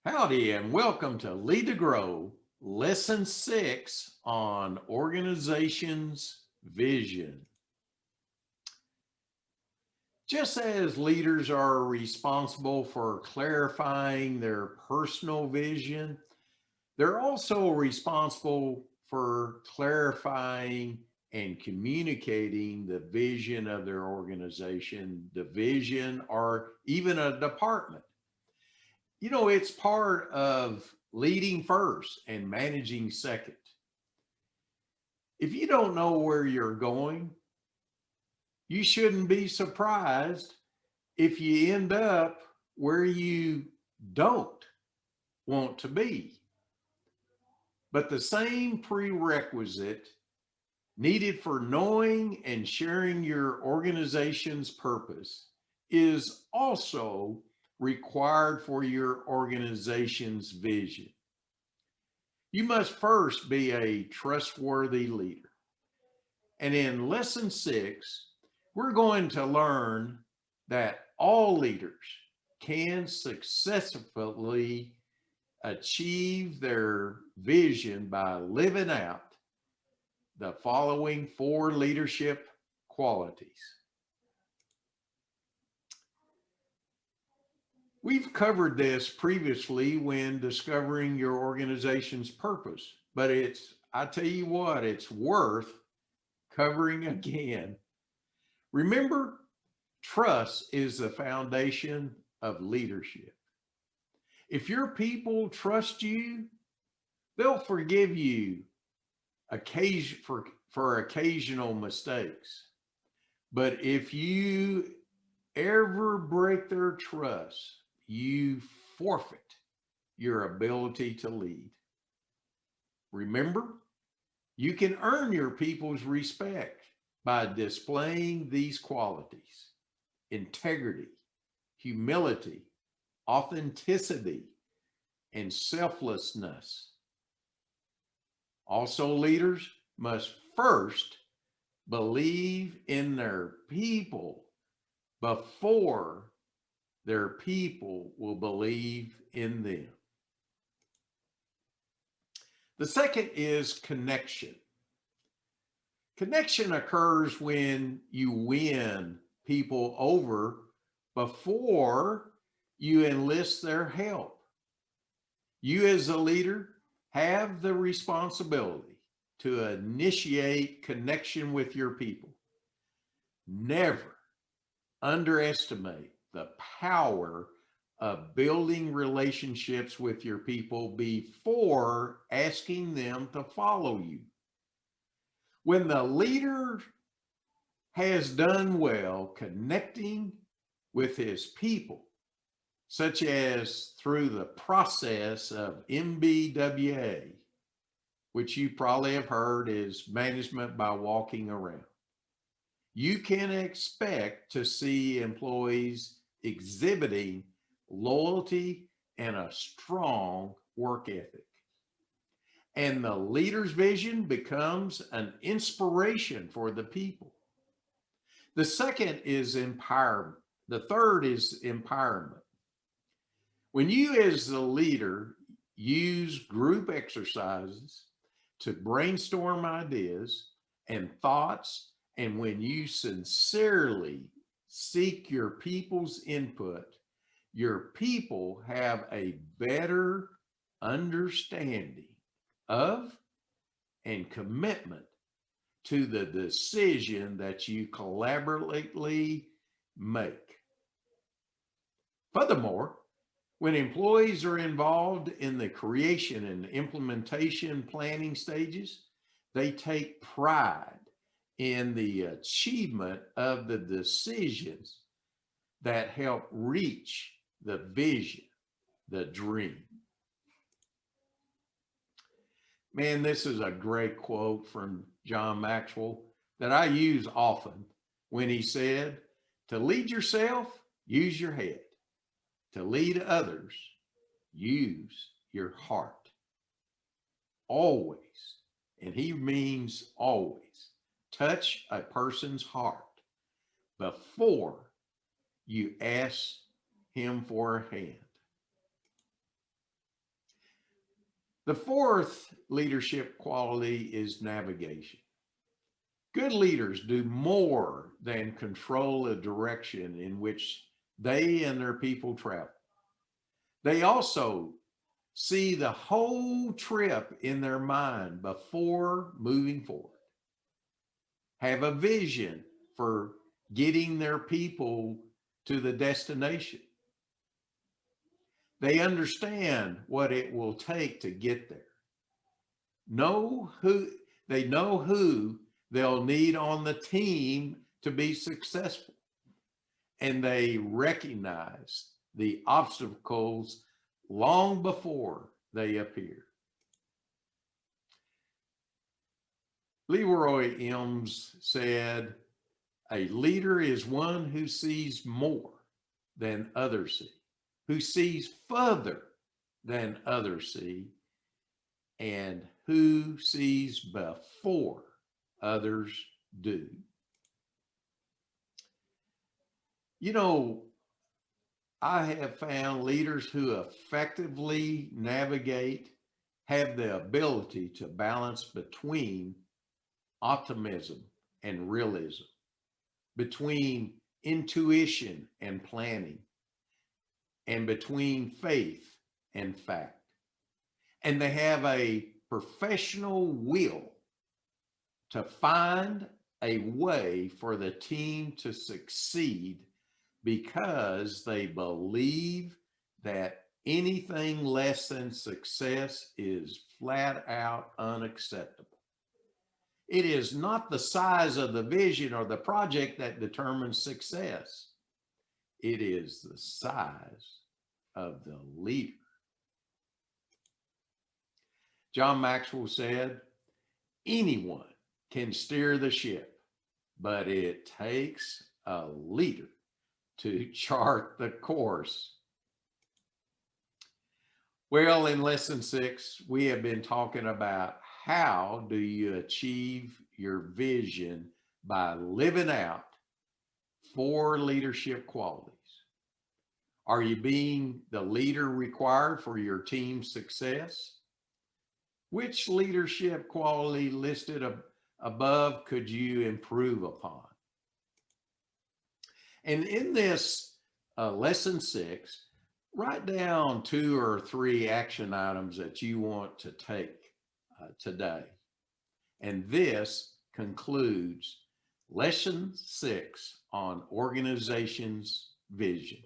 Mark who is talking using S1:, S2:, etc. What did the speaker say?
S1: Howdy, and welcome to Lead to Grow, Lesson 6 on Organization's Vision. Just as leaders are responsible for clarifying their personal vision, they're also responsible for clarifying and communicating the vision of their organization, division, or even a department. It's part of leading first and managing second. If you don't know where you're going, you shouldn't be surprised if you end up where you don't want to be. But the same prerequisite needed for knowing and sharing your organization's purpose is also required for your organization's vision. You must first be a trustworthy leader. And in lesson 6, we're going to learn that all leaders can successfully achieve their vision by living out the following 4 leadership qualities. We've covered this previously when discovering your organization's purpose, but I tell you what, it's worth covering again. Remember, trust is the foundation of leadership. If your people trust you, they'll forgive you for occasional mistakes. But if you ever break their trust, you forfeit your ability to lead. Remember, you can earn your people's respect by displaying these qualities: integrity, humility, authenticity, and selflessness. Also, leaders must first believe in their people before their people will believe in them. The second is connection. Connection occurs when you win people over before you enlist their help. You, as a leader, have the responsibility to initiate connection with your people. Never underestimate the power of building relationships with your people before asking them to follow you. When the leader has done well connecting with his people, such as through the process of MBWA, which you probably have heard is management by walking around, you can expect to see employees exhibiting loyalty and a strong work ethic. And the leader's vision becomes an inspiration for the people. The second is empowerment. The third is empowerment. When you, as the leader, use group exercises to brainstorm ideas and thoughts, and when you sincerely seek your people's input, your people have a better understanding of and commitment to the decision that you collaboratively make. Furthermore, when employees are involved in the creation and implementation planning stages, they take pride in the achievement of the decisions that help reach the vision, the dream. Man, this is a great quote from John Maxwell that I use often when he said, "To lead yourself, use your head. To lead others, use your heart." Always, and he means always, touch a person's heart before you ask him for a hand. The fourth leadership quality is navigation. Good leaders do more than control the direction in which they and their people travel. They also see the whole trip in their mind before moving forward, have a vision for getting their people to the destination. They understand what it will take to get there. They know who they'll need on the team to be successful. And they recognize the obstacles long before they appear. Leroy Eames said, "A leader is one who sees more than others see, who sees further than others see, and who sees before others do." You know, I have found leaders who effectively navigate have the ability to balance between optimism and realism, between intuition and planning, and between faith and fact. And they have a professional will to find a way for the team to succeed because they believe that anything less than success is flat out unacceptable. It is not the size of the vision or the project that determines success. It is the size of the leader. John Maxwell said, "Anyone can steer the ship, but it takes a leader to chart the course." Well, in lesson 6, we have been talking about how do you achieve your vision by living out 4 leadership qualities. Are you being the leader required for your team's success? Which leadership quality listed above could you improve upon? And in this lesson 6, write down 2 or 3 action items that you want to take today. And this concludes lesson 6 on organization's vision.